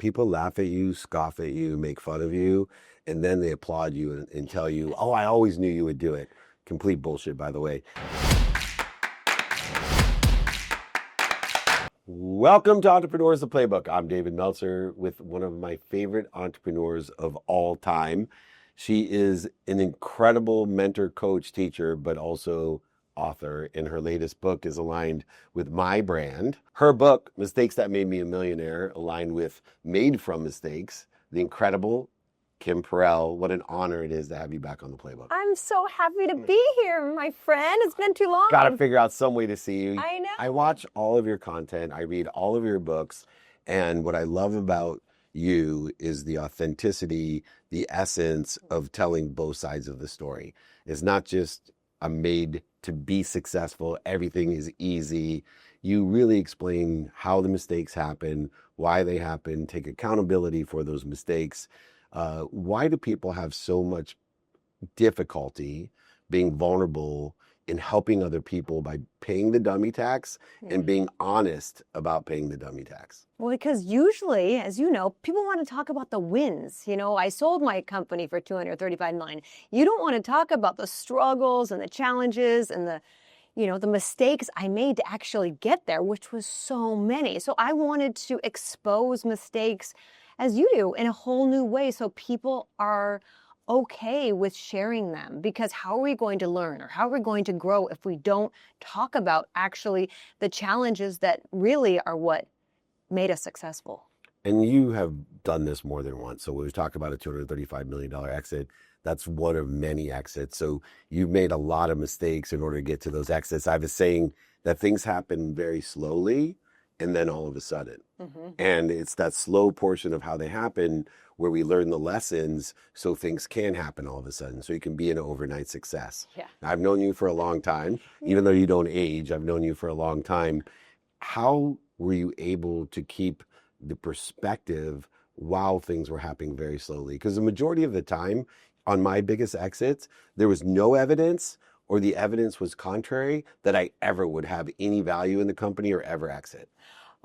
people laugh at you, scoff at you, make fun of you, and then they applaud you and tell you, oh, I always knew you would do it. Complete bullshit, by the way. Welcome to Entrepreneurs, the Playbook. I'm David Meltzer with one of my favorite entrepreneurs of all time. She is an incredible mentor, coach, teacher, but also author, and her latest book is aligned with my brand. Her book, Mistakes That Made Me a Millionaire, aligned with Made from Mistakes, the incredible Kim Perell. What an honor it is to have you back on the Playbook. I'm so happy to be here, my friend. It's been too long. Got to figure out some way to see you. I know. I watch all of your content. I read all of your books. And what I love about you is the authenticity, the essence of telling both sides of the story. It's not just I'm made to be successful, everything is easy. You really explain how the mistakes happen, why they happen, take accountability for those mistakes. Why do people have so much difficulty being vulnerable in helping other people by paying the dummy tax and being honest about paying the dummy tax? Well, because usually, as you know, people want to talk about the wins. You know, I sold my company for $235 million. You don't want to talk about the struggles and the challenges and the mistakes I made to actually get there, which was so many. So I wanted to expose mistakes, as you do, in a whole new way so people are okay with sharing them, because how are we going to learn or how are we going to grow if we don't talk about actually the challenges that really are what made us successful? And you have done this more than once. So we've talked about a $235 million exit. That's one of many exits. So you've made a lot of mistakes in order to get to those exits. I was saying that things happen very slowly and then all of a sudden. And it's that slow portion of how they happen where we learn the lessons so things can happen all of a sudden. So you can be an overnight success. Yeah. I've known you for a long time. Even though you don't age, I've known you for a long time. How were you able to keep the perspective while things were happening very slowly? Because the majority of the time on my biggest exits, there was no evidence or the evidence was contrary that I ever would have any value in the company or ever exit.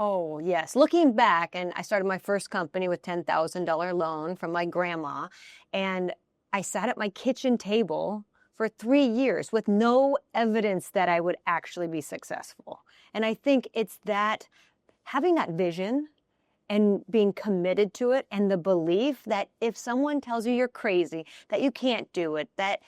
Oh, yes. Looking back, and I started my first company with $10,000 loan from my grandma, and I sat at my kitchen table for 3 years with no evidence that I would actually be successful. And I think it's that having that vision and being committed to it and the belief that if someone tells you you're crazy, that you can't do it, that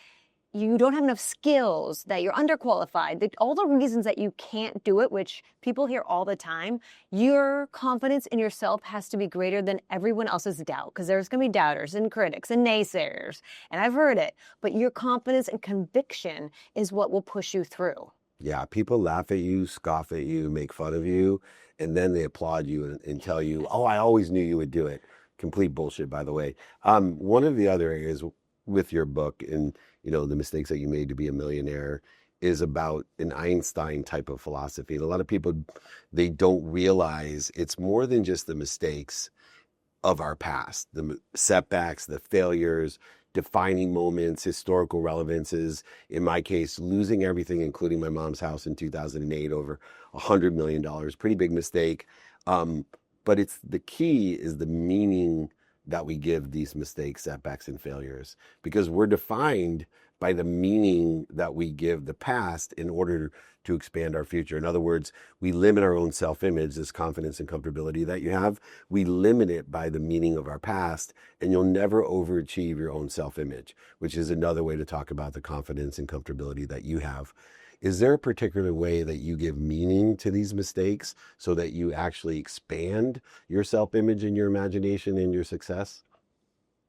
you don't have enough skills, that you're underqualified, that all the reasons that you can't do it, which people hear all the time, your confidence in yourself has to be greater than everyone else's doubt, because there's going to be doubters and critics and naysayers, and I've heard it, but your confidence and conviction is what will push you through. Yeah, people laugh at you, scoff at you, make fun of you, and then they applaud you and tell you, oh, I always knew you would do it. Complete bullshit, by the way. One of the other areas with your book and the mistakes that you made to be a millionaire is about an Einstein type of philosophy. And a lot of people, they don't realize it's more than just the mistakes of our past, the setbacks, the failures, defining moments, historical relevances. In my case, losing everything, including my mom's house in 2008, over $100 million, pretty big mistake. But it's the key is the meaning that we give these mistakes, setbacks, and failures, because we're defined by the meaning that we give the past in order to expand our future. In other words, we limit our own self-image, this confidence and comfortability that you have. We limit it by the meaning of our past, and you'll never overachieve your own self-image, which is another way to talk about the confidence and comfortability that you have. Is there a particular way that you give meaning to these mistakes so that you actually expand your self-image and your imagination and your success?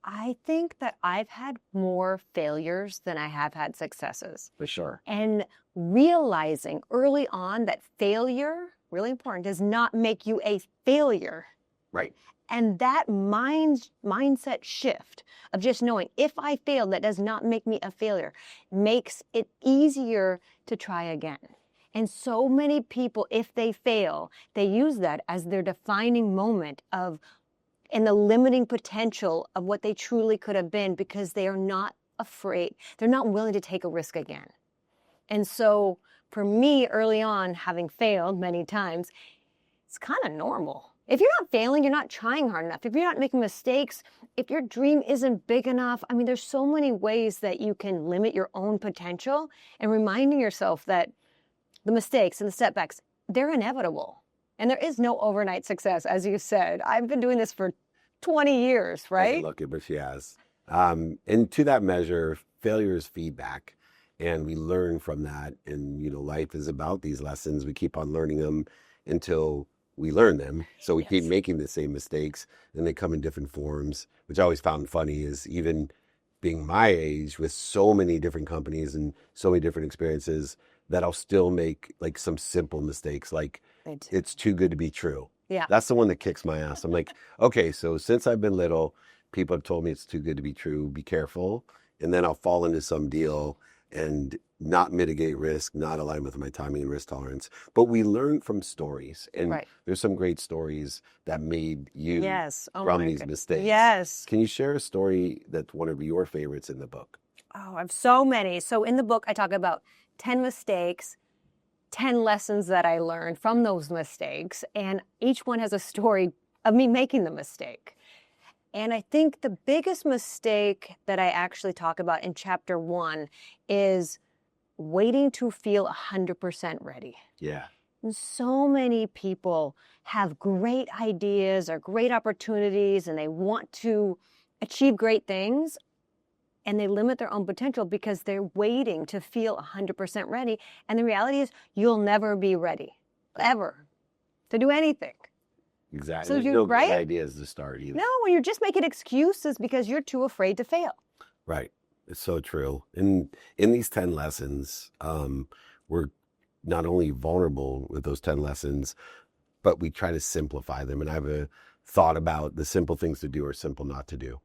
I think that I've had more failures than I have had successes. For sure. And realizing early on that failure, really important, does not make you a failure. Right. And that mindset shift of just knowing if I fail, that does not make me a failure, makes it easier to try again. And so many people, if they fail, they use that as their defining moment of and the limiting potential of what they truly could have been, because they are not afraid. They're not willing to take a risk again. And so for me, early on, having failed many times, it's kind of normal. If you're not failing, you're not trying hard enough. If you're not making mistakes, if your dream isn't big enough, I mean, there's so many ways that you can limit your own potential, and reminding yourself that the mistakes and the setbacks, they're inevitable. And there is no overnight success, as you said. I've been doing this for 20 years, Doesn't right? look it, but she has. And to that measure, failure is feedback, and we learn from that. And life is about these lessons. We keep on learning them until we learn them. So we keep Yes. making the same mistakes, and they come in different forms. Which I always found funny is even being my age with so many different companies and so many different experiences that I'll still make like some simple mistakes, like Me too. it's too good to be true. Yeah. That's the one that kicks my ass. I'm like, okay, so since I've been little, people have told me it's too good to be true. Be careful. And then I'll fall into some deal and not mitigate risk, not align with my timing and risk tolerance. But we learn from stories. And Right. there's some great stories that made you Yes. Oh from my these goodness. mistakes. Yes. Can you share a story that's one of your favorites in the book? Oh, I have so many. So in the book, I talk about 10 mistakes, 10 lessons that I learned from those mistakes. And each one has a story of me making the mistake. And I think the biggest mistake that I actually talk about in chapter 1 is waiting to feel 100% ready. Yeah. And so many people have great ideas or great opportunities and they want to achieve great things, and they limit their own potential because they're waiting to feel 100% ready. And the reality is you'll never be ready, ever, to do anything. Exactly. So There's you're no great right. ideas to start either. No, when you're just making excuses because you're too afraid to fail. Right. It's so true. And in these 10 lessons, we're not only vulnerable with those 10 lessons, but we try to simplify them. And I have a thought about the simple things to do or simple not to do.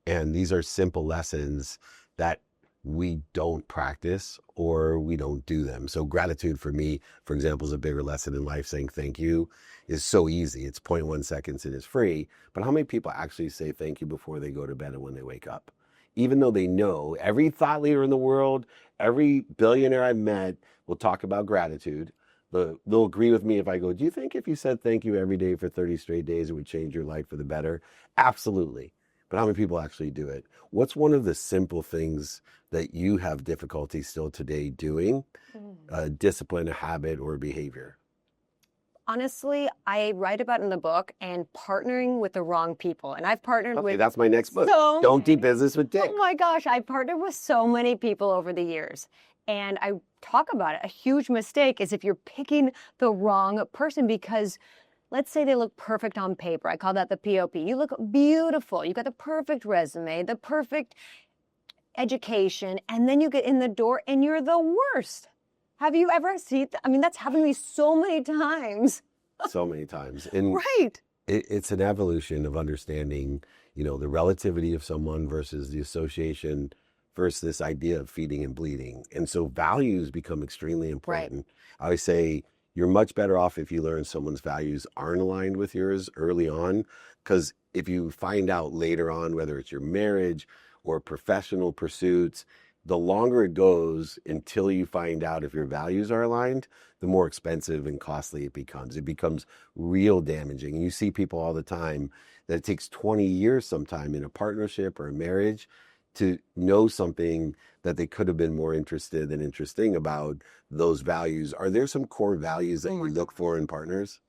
And these are simple lessons that we don't practice or we don't do them. So gratitude for me, for example, is a bigger lesson in life. Saying thank you is so easy. It's 0.1 seconds and it's free. But how many people actually say thank you before they go to bed and when they wake up? Even though they know every thought leader in the world, every billionaire I've met will talk about gratitude. They'll agree with me if I go, do you think if you said thank you every day for 30 straight days, it would change your life for the better? Absolutely. But how many people actually do it? What's one of the simple things that you have difficulty still today doing? A discipline, a habit, or a behavior? Honestly, I write about in the book and partnering with the wrong people. And I've partnered Okay, with that's my next book. so Don't do many. business with Dick. Oh my gosh, I've partnered with so many people over the years. And I talk about it. A huge mistake is if you're picking the wrong person because let's say they look perfect on paper. I call that the POP. You look beautiful. You got the perfect resume, the perfect education, and then you get in the door and you're the worst. Have you ever seen that? I mean, that's happened to me so many times. So many times. And Right. it's an evolution of understanding, the relativity of someone versus the association versus this idea of feeding and bleeding. And so values become extremely important. I always say you're much better off if you learn someone's values aren't aligned with yours early on, because if you find out later on, whether it's your marriage or professional pursuits, the longer it goes until you find out if your values are aligned, the more expensive and costly it becomes. It becomes real damaging. And you see people all the time that it takes 20 years sometime in a partnership or a marriage to know something that they could have been more interested and interesting about those values. Are there some core values that you look for in partners?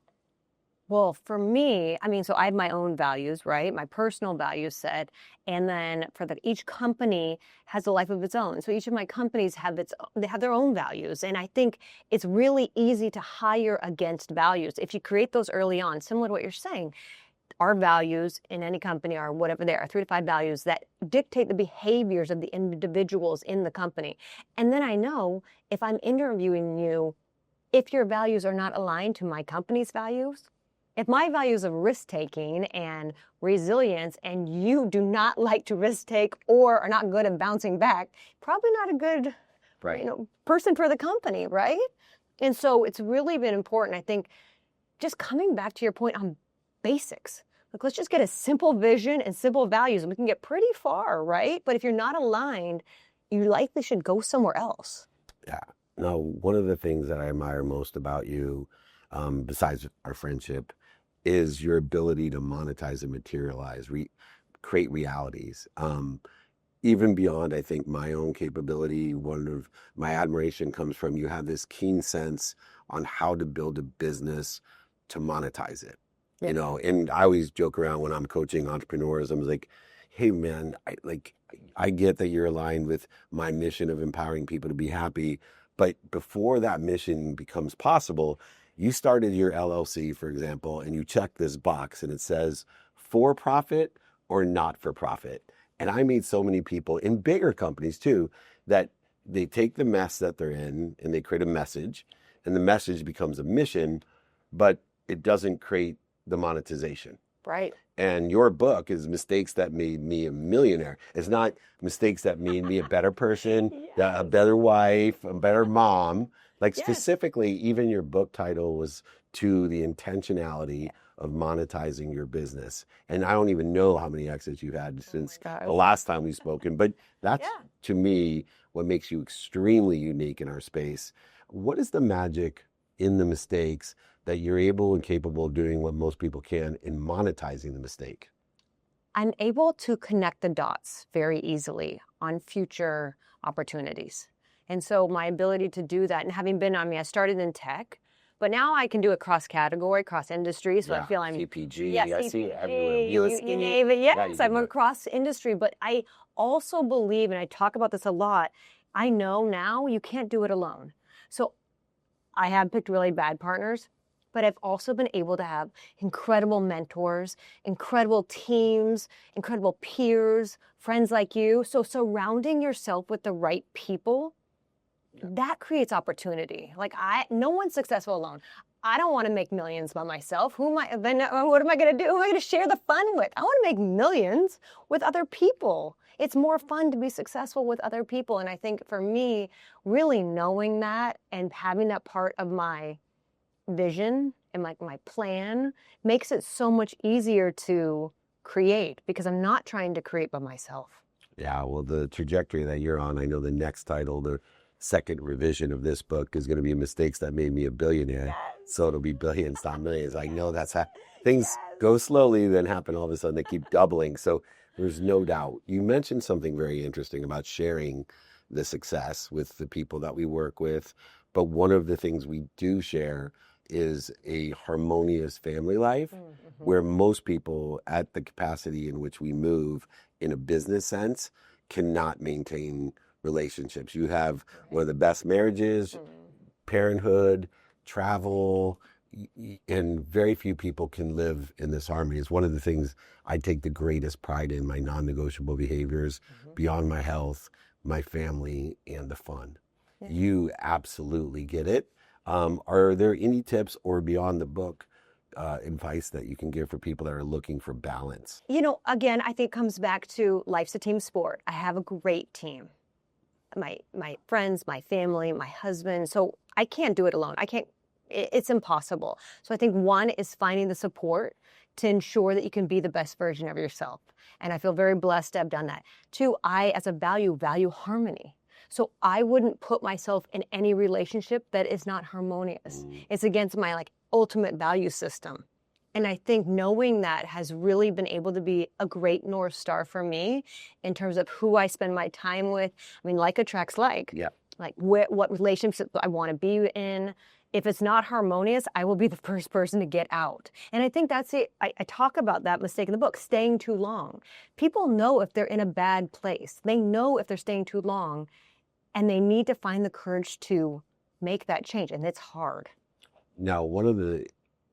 Well, for me, I mean, so I have my own values, right? My personal values set. And then each company has a life of its own. So each of my companies they have their own values. And I think it's really easy to hire against values. If you create those early on, similar to what you're saying, our values in any company are whatever they are, 3 to 5 values that dictate the behaviors of the individuals in the company. And then I know if I'm interviewing you, if your values are not aligned to my company's values, if my values of risk-taking and resilience and you do not like to risk-take or are not good at bouncing back, probably not a good person for the company, right? And so it's really been important, I think, just coming back to your point on basics. Like, let's just get a simple vision and simple values and we can get pretty far, right? But if you're not aligned, you likely should go somewhere else. Yeah. Now, one of the things that I admire most about you, besides our friendship, is your ability to monetize and materialize, create realities. Even beyond, I think, my own capability, one of my admiration comes from you have this keen sense on how to build a business to monetize it. Yeah. You know, and I always joke around when I'm coaching entrepreneurs. I'm like, hey man, I get that you're aligned with my mission of empowering people to be happy, but before that mission becomes possible, you started your LLC, for example, and you check this box and it says for profit or not for profit. And I meet so many people in bigger companies too, that they take the mess that they're in and they create a message, and the message becomes a mission, but it doesn't create the monetization. Right. And your book is Mistakes That Made Me a Millionaire. It's not mistakes that made me a better person, a better wife, a better mom. Like specifically, even your book title was to the intentionality of monetizing your business. And I don't even know how many exits you've had since the last time we've spoken, but that's to me what makes you extremely unique in our space. What is the magic in the mistakes that you're able and capable of doing what most people can in monetizing the mistake? I'm able to connect the dots very easily on future opportunities. And so my ability to do that, and having been, I started in tech, but now I can do it cross category, cross industry. So I feel I'm CPG. I see it everywhere. You name it. Yes, I'm across industry, but I also believe, and I talk about this a lot, I know now you can't do it alone. So I have picked really bad partners, but I've also been able to have incredible mentors, incredible teams, incredible peers, friends like you. So surrounding yourself with the right people, that creates opportunity. Like no one's successful alone. I don't want to make millions by myself. What am I going to do? Who am I going to share the fun with? I want to make millions with other people. It's more fun to be successful with other people. And I think for me, really knowing that and having that part of my vision and like my plan makes it so much easier to create, because I'm not trying to create by myself. Yeah, well, the trajectory that you're on, I know the next title, the second revision of this book is going to be Mistakes That Made Me a Billionaire. So it'll be billions, not millions. I know that's how things go slowly, then happen all of a sudden, they keep doubling. So there's no doubt. You mentioned something very interesting about sharing the success with the people that we work with. But one of the things we do share is a harmonious family life, where most people at the capacity in which we move in a business sense cannot maintain relationships. You have one of the best marriages, parenthood, travel, and very few people can live in this harmony. It's one of the things I take the greatest pride in, my non-negotiable behaviors beyond my health, my family, and the fun. You absolutely get it. Are there any tips or beyond the book advice that you can give for people that are looking for balance? Again, I think it comes back to life's a team sport. I have a great team. My friends, my family, my husband. So I can't do it alone. It's impossible. So I think one is finding the support to ensure that you can be the best version of yourself. And I feel very blessed to have done that. Two, I, as a value harmony. So I wouldn't put myself in any relationship that is not harmonious. It's against my ultimate value system. And I think knowing that has really been able to be a great North Star for me in terms of who I spend my time with. Like attracts like. Yeah. Like what relationships I want to be in. If it's not harmonious, I will be the first person to get out. And I think that's it. I talk about that mistake in the book, staying too long. People know if they're in a bad place. They know if they're staying too long, and they need to find the courage to make that change. And it's hard. Now, one of the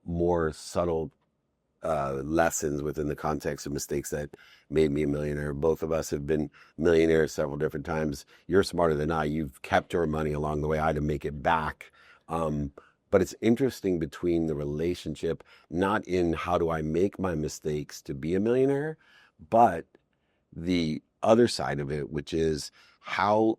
more subtle lessons within the context of Mistakes That Made Me a Millionaire, both of us have been millionaires several different times. You're smarter than I. You've kept your money along the way. I had to make it back. But it's interesting between the relationship, not in how do I make my mistakes to be a millionaire, but the other side of it, which is how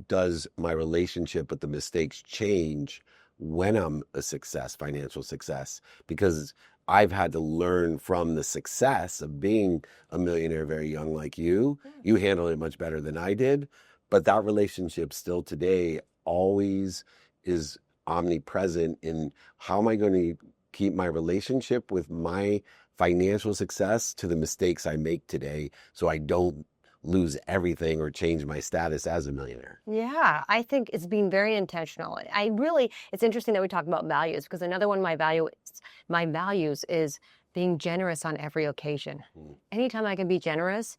does my relationship with the mistakes change when I'm a success, financial success? Because I've had to learn from the success of being a millionaire very young like you. You handled it much better than I did, but that relationship still today always is omnipresent in how am I going to keep my relationship with my financial success to the mistakes I make today so I don't lose everything or change my status as a millionaire. Yeah, I think it's being very intentional. It's interesting that we talk about values because another one of my values is being generous on every occasion. Anytime I can be generous,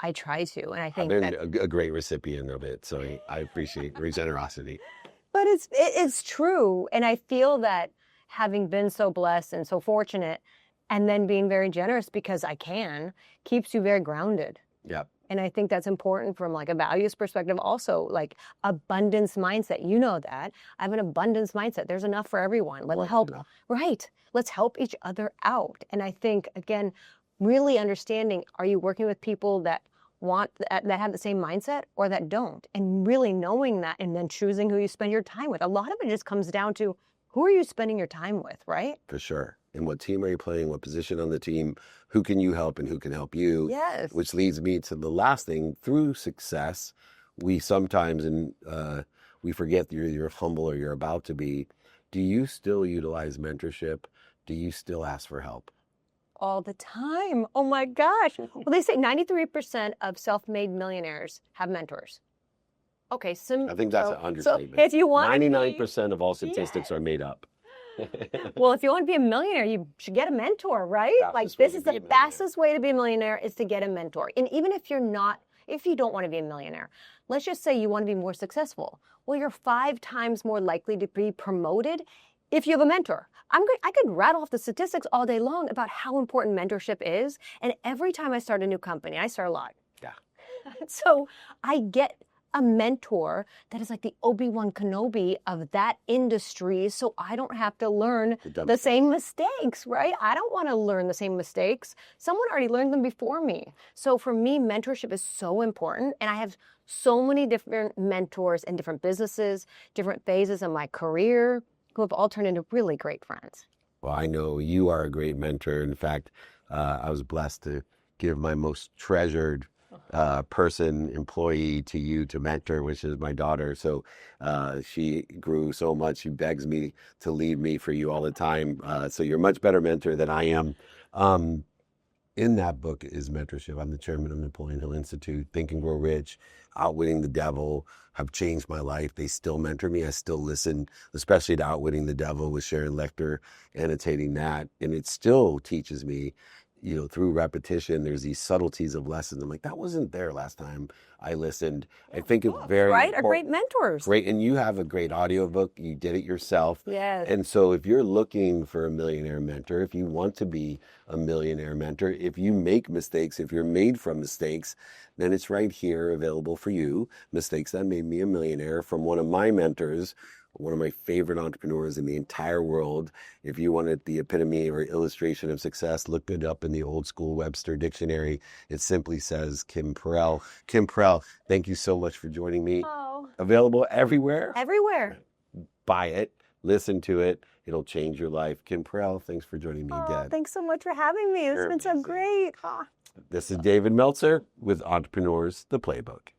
I try to. And I I've think been that, a great recipient of it, so I appreciate your generosity. but it's true. And I feel that having been so blessed and so fortunate and then being very generous because I can keeps you very grounded. Yep. And I think that's important from like a values perspective. Also, like abundance mindset. You know that. I have an abundance mindset. There's enough for everyone. Let's help. Right. Let's help each other out. And I think, again, really understanding, are you working with people that that have the same mindset or that don't? And really knowing that and then choosing who you spend your time with. A lot of it just comes down to who are you spending your time with, right? For sure. And what team are you playing? What position on the team? Who can you help and who can help you? Yes. Which leads me to the last thing. Through success, we sometimes, we forget that you're humble or you're about to be. Do you still utilize mentorship? Do you still ask for help? All the time. Oh my gosh. Well, they say 93% of self-made millionaires have mentors. Okay, so I think that's an understatement. So if you want 99% of all statistics are made up. Well, if you want to be a millionaire, you should get a mentor, right? Fastest Like way this to is be a the millionaire. fastest way to be a millionaire is to get a mentor. And even if you don't want to be a millionaire, let's just say you want to be more successful. Well, you're 5 times more likely to be promoted if you have a mentor. I could rattle off the statistics all day long about how important mentorship is. And every time I start a new company, I start a lot. Yeah. So I get a mentor that is like the Obi-Wan Kenobi of that industry, so I don't have to learn the same mistakes, right? I don't want to learn the same mistakes. Someone already learned them before me. So for me, mentorship is so important, and I have so many different mentors in different businesses, different phases of my career, who have all turned into really great friends. Well, I know you are a great mentor. In fact, I was blessed to give my most treasured employee to you to mentor, which is my daughter. So she grew so much. She begs me to leave me for you all the time. So you're a much better mentor than I am. In that book is mentorship. I'm the chairman of Napoleon Hill Institute. Think and Grow Rich, Outwitting the Devil have changed my life. They still mentor me. I still listen, especially to Outwitting the Devil with Sharon Lechter, annotating that. And it still teaches me, through repetition, there's these subtleties of lessons. I'm like, that wasn't there last time I listened. I think it's very right. important. Are great mentors. Great, and you have a great audiobook. You did it yourself. Yes. And so if you're looking for a millionaire mentor, if you want to be a millionaire mentor, if you make mistakes, if you're made from mistakes, then it's right here available for you. Mistakes That Made Me a Millionaire, from one of my mentors, one of my favorite entrepreneurs in the entire world. If you wanted the epitome or illustration of success, look it up in the old school Webster dictionary. It simply says Kim Perell. Kim Perell, thank you so much for joining me. Oh. Available everywhere. Everywhere. Buy it, listen to it. It'll change your life. Kim Perell, thanks for joining me again. Thanks so much for having me. It's been so great. This is David Meltzer with Entrepreneurs, the Playbook.